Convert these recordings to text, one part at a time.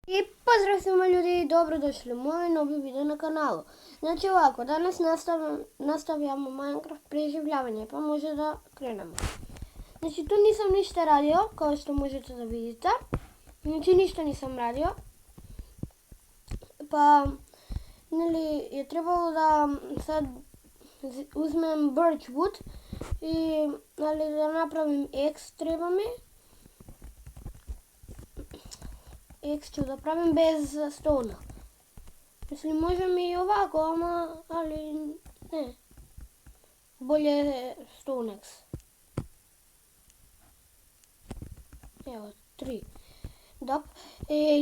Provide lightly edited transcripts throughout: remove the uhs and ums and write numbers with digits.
I pozdrav svima ljudi, dobrodošli u moj novi video na kanalu. Znači ovako, danas nastavljamo Minecraft preživljavanje, pa može da krenemo. Znači tu nisam ništa radio, kao što možete da vidite. Znači ništa nisam radio. Pa, je trebalo da sad uzmem birch wood i da napravim X treba mi. X ću da pravim bez stona. Mislim, može mi i ovako, ali ne. Bolje stone X. Evo, 3. Dop.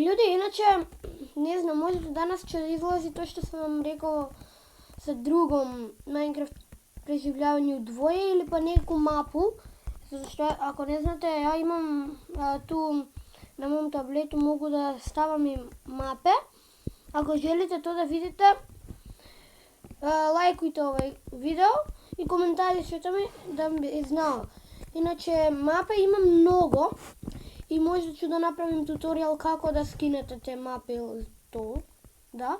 Ljudi, inače, ne znam, možda danas će izlaziti to što sam vam rekao sa drugom Minecraft preživljavanju dvoje ili pa neku mapu. Zato što, ako ne znate, ja imam tu na mom tabletu mogu da stavim i mape. Ako želite to da vidite, lajkujte ovaj video i komentarišite mi da bi znao. Inače, mape imam mnogo i možda ću da napravim tutorial kako da skinete te mape ili to. Da.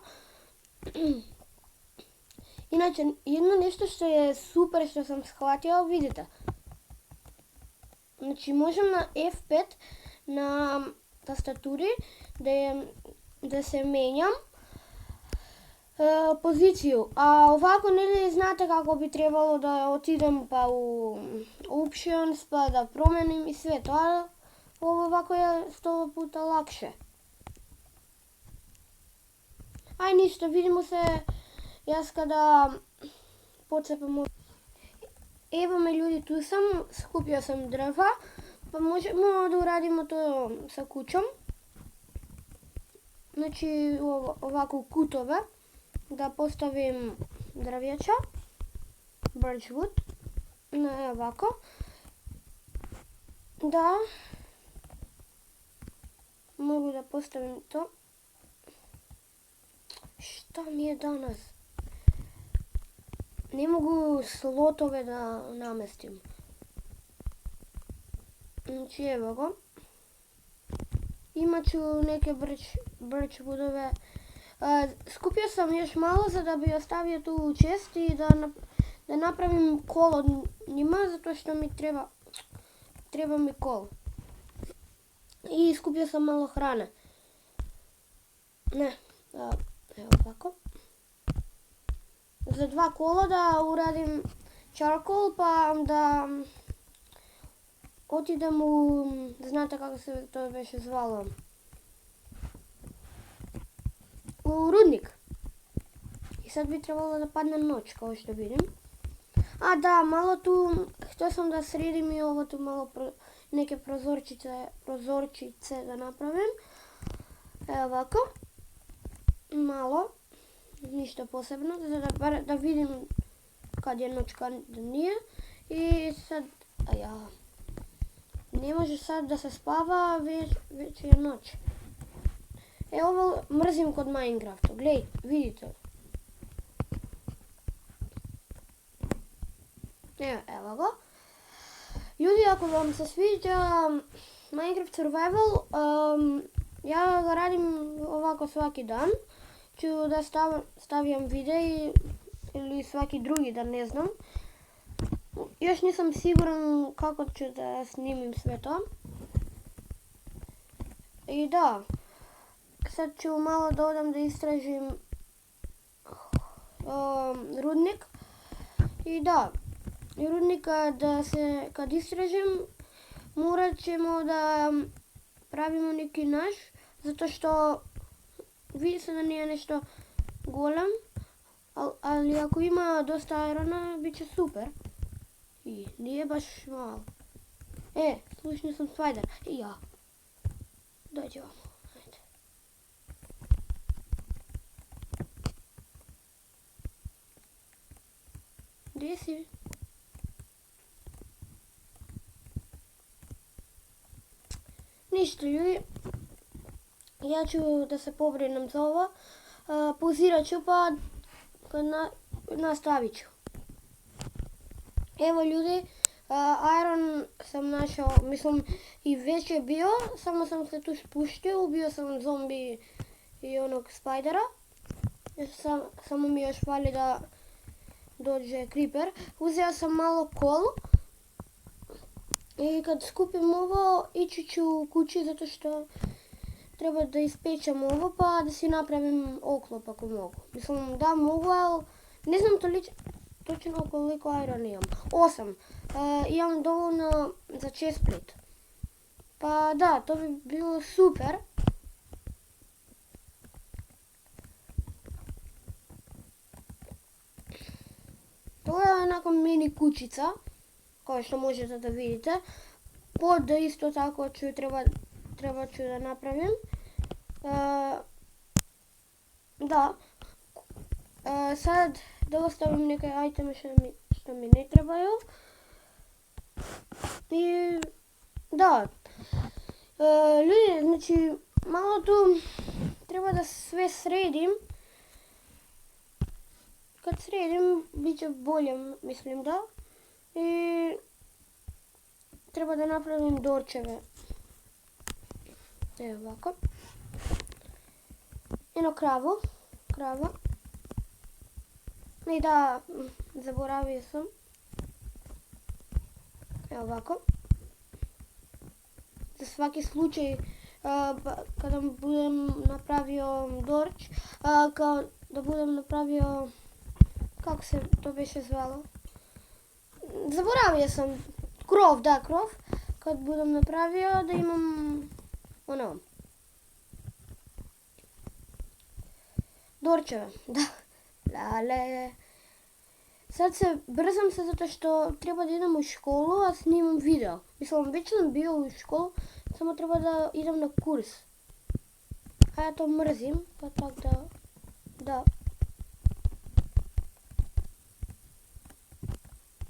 Inače, jedno nešto što je super što sam shvatio, vidite. Znači, možem na F5 na tastaturi da se menjam poziciju, a ovako ne znate kako bi trebalo da otidem pa u options pa da promenim i sve to, ali ovako je 100 puta lakše. Aj ništa, vidimo se jas kada pocepamo. Evo me ljudi, tu sam, skupio sam drva. Pa možemo da uradimo to sa kućom. Znači ovako kutove. Da postavim drvjeća. Birch wood. Ne, ovako. Da. Mogu da postavim to. Šta mi je danas? Ne mogu slotove da namestim. Znači evo go. Imat ću neke birch woodove. Skupio sam još malo za da bi ostavio tu u chest i da napravim kolo njima, zato što mi treba mi kol. I skupio sam malo hrane. Ne, evo ovako. Za 2 kola da uradim charcoal pa da otidem u, znate kako se to već zvalo, u rudnik. I sad bi trebalo da padne noć, kao što vidim. A da, malo tu, htio sam da sredim i ovo tu malo neke prozorčice da napravim. Evo ovako. Malo. Ništa posebno, da vidim kad je noć, kad nije. I sad, ne može sad da se spava, već je noć. Evo ovo mrzim kod Minecrafta, gledaj, vidite. Evo ga. Ljudi, ako vam se sviđa Minecraft Survival, ja ga radim ovako svaki dan. Ću da stavljam videi ili svaki drugi dan, ne znam. Još nisam siguran kako ću da snimim sve to. I da, sad ću malo da odam da istražim rudnik. I da, rudnik kad istražim morat ćemo da pravimo neki naš, zato što vidi se da nije nešto golem, ali ako ima dosta irona, bit će super. I nije baš malo. Slušnio sam spider. I ja. Dođe vam. Ajde. Gdje si? Ništa ljudi. Ja ću da se pobrinem za ovo. Pauzirat ću pa nastavit ću. Evo ljudi, iron sam našao, mislim, I već je bio, samo sam se tu spuštio, ubio sam zombi i onog spajdera. Samo mi još fali da dođe creeper. Uzeo sam malo kolu i kad skupim ovo ići ću kući zato što treba da ispečem ovo pa da si napravim oklop ako mogu. Mislim da mogu, ali ne znam točno koliko iron imam. 8. Imam dovoljno za chestplate. Pa da, to bi bilo super. To je onako mini kućica, kao što možete da vidite. Pod isto tako treba ću da napravim. Da. Sad da ostavim neke iteme što mi ne trebaju. I da. Ljudi, znači malo tu treba da sve sredim. Kad sredim, bit će bolje, mislim da. I treba da napravim dorčeve. Evo ovako. Jedno krava. I da, zaboravio sam. Evo ovako. Za svaki slučaj, kada budem napravio dorč, kao da budem napravio, kako se to više zvalo? Zaboravio sam. Krov. Kad budem napravio da imam ono dorčeve. Da. Lale. Sad se brzam se zato što treba da idem u školu, a snimam video. Mislim, već sam bio u školu, samo treba da idem na kurs. A ja to mrzim, pa tak da.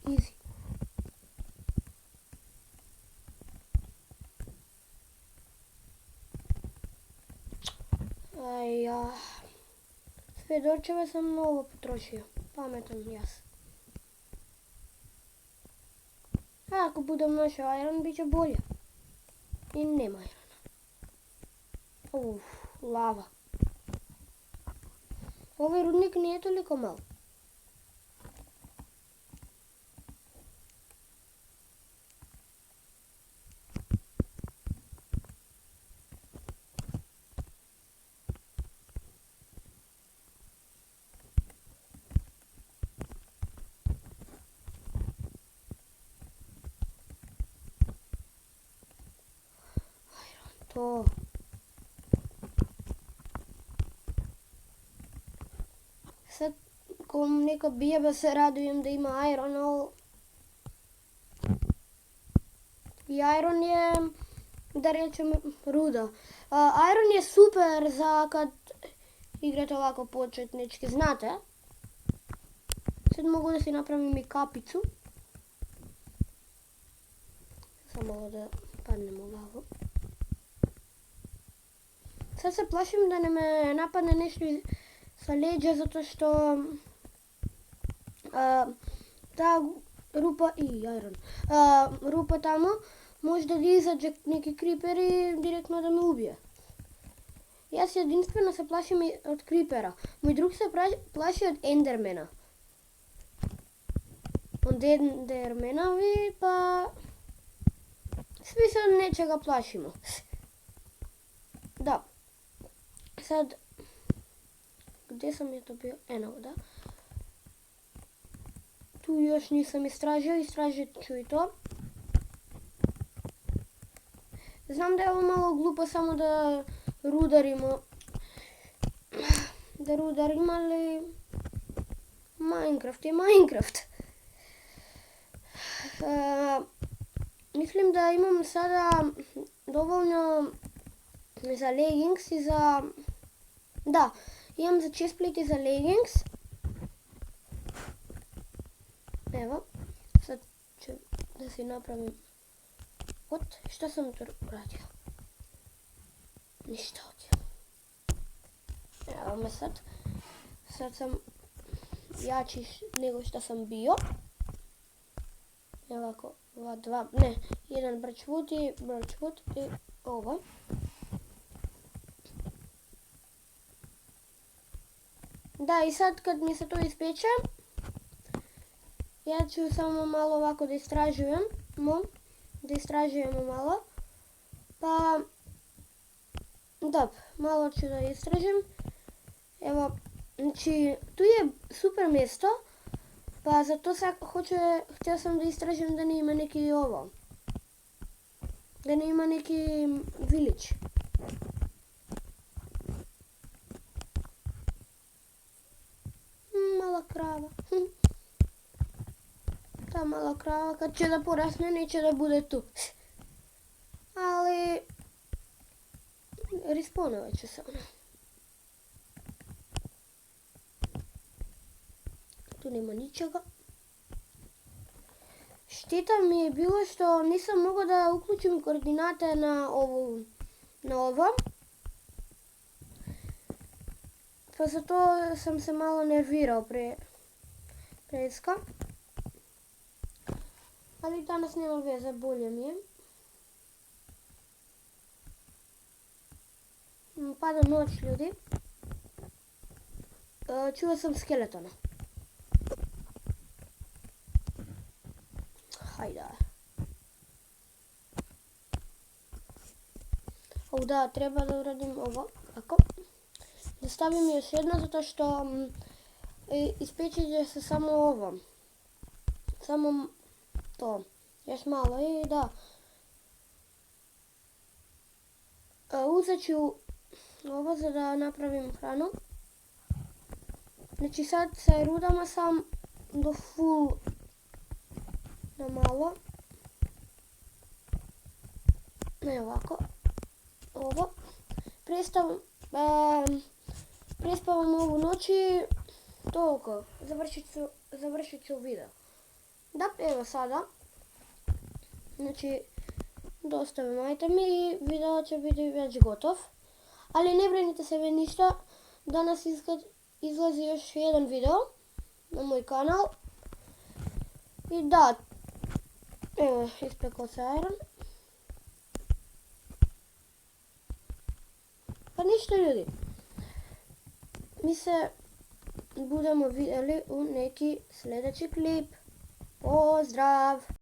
Easy. Sve dorčeve sam novo potrošio. Pametan jas. A ako budem našao iron, bit će bolje. I nema irona. Lava. Ovaj rudnik nije toliko mal. To. Sad, ko neka bijeba se radujem da ima iron, ali i iron je, da rečem, ruda. Iron je super za kad igrate ovako početnički, znate? Sad mogu da si napravim i kapicu. Samo da padnem u lavu. Sad se plašim da ne me napadne nešto sa leđa zato što ta rupa rupa tamo možda da izađe neki creeper i direktno da me ubije. Ja se jedinstveno se plašim od creepera. Moj drug se plaši od endermana. Od endermanovi pa svi se od nečega plašimo. Da. Sad, gdje sam je to bio? Eno, da. Tu još nisam istražio, istražit ću i to. Znam da je ovo malo glupo samo da rudarimo. Ali Minecraft je Minecraft. Mislim da imam sada dovoljno za leggings i za... Da, imam za chestplate i za leggings. Evo, sad ću da si napravim... Šta sam tu uradio? Ništa ovdje. Evo me sad. Sad sam jači nego što sam bio. Evo ovako, ova dva, ne, jedan Birchwood i ovo. Da, i sad kad mi se to ispeče, ja ću samo malo ovako da istražujemo malo. Pa, dobro, malo ću da istražim. Evo, znači, tu je super mjesto, pa zato sad htio sam da istražim da ne ima neki ovo. Da ne ima neki village. Mala krava. Ta mala krava kad će da porasne neće da bude tu. Ali respawnovat će se ona. Tu nema ničega. Šteta mi je bilo što nisam mogla da uključim koordinate na ovo. Pa zato sam se malo nervirao preska. Ali danas nema veze, bolje mi je. Pada noć, ljudi. Čuo sam skeletona. Hajde. Da, treba da uradim ovo. Tako. Da stavim još jedno, zato što ispeći će se samo ovo. Samo to. Još malo i da. Uzet ću ovo za da napravim hranu. Znači sad sa rudama sam do full na malo. Ne ovako. Ovo. Prespavam ovu noć i toliko. Završit ću video. Da, evo sada. Znači, dostavim itemi i video će biti već gotov. Ali ne brinite se vi ništa. Danas izlazi još jedan video na moj kanal. I da, evo, ispekao se iron. Pa ništa, ljudi. Mi se budemo vidjeli u neki sljedeći klip. Pozdrav!